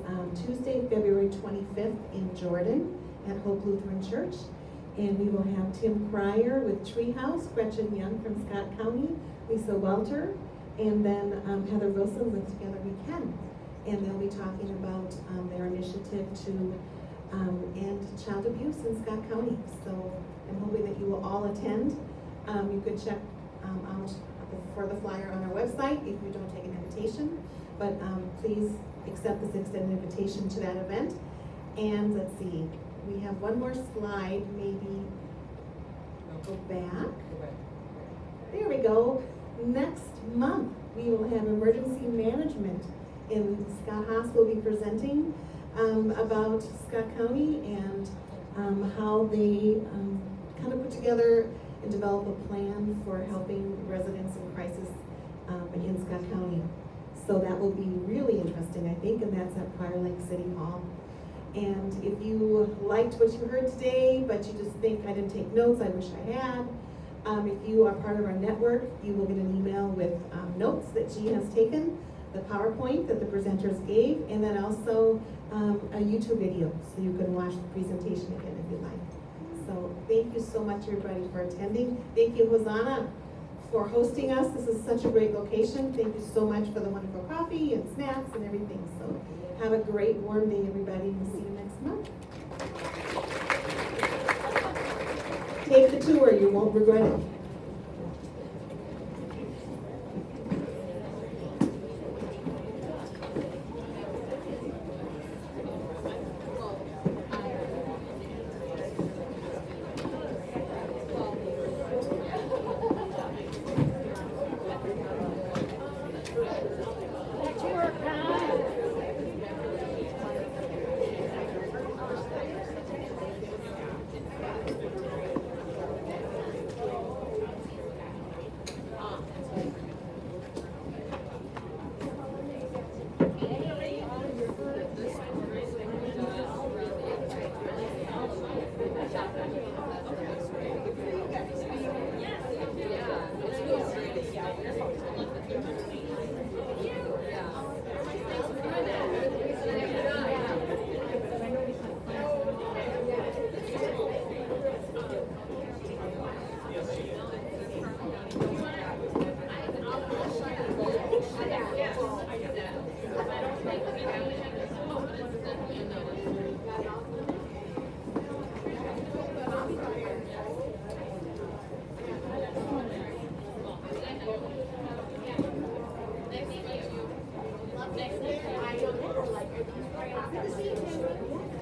Tuesday, February 25th in Jordan at Hope Lutheran Church. And we will have Tim Cryer with Treehouse, Gretchen Young from Scott County, Lisa Welter, and then Heather Wilson with Together We Can. And they'll be talking about their initiative to end child abuse in Scott County. So I'm hoping that you will all attend. You could check out for the flyer on our website if you don't take an invitation. But please accept this extended invitation to that event. And let's see, we have one more slide, maybe go back. There we go. Next month, we will have emergency management, and Scott Haas will be presenting about Scott County and how they kind of put together and develop a plan for helping residents in crisis in Scott County. So that will be really interesting, I think, and that's at Prior Lake City Hall. And if you liked what you heard today, but you just think I didn't take notes, I wish I had, if you are part of our network, you will get an email with notes that Jean has taken, the PowerPoint that the presenters gave, and then also a YouTube video, so you can watch the presentation again if you like. So thank you so much, everybody, for attending. Thank you, Hosanna, for hosting us. This is such a great location. Thank you so much for the wonderful coffee and snacks and everything. So have a great warm day, everybody. We'll see you next month. Take the tour. You won't regret it.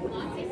Next.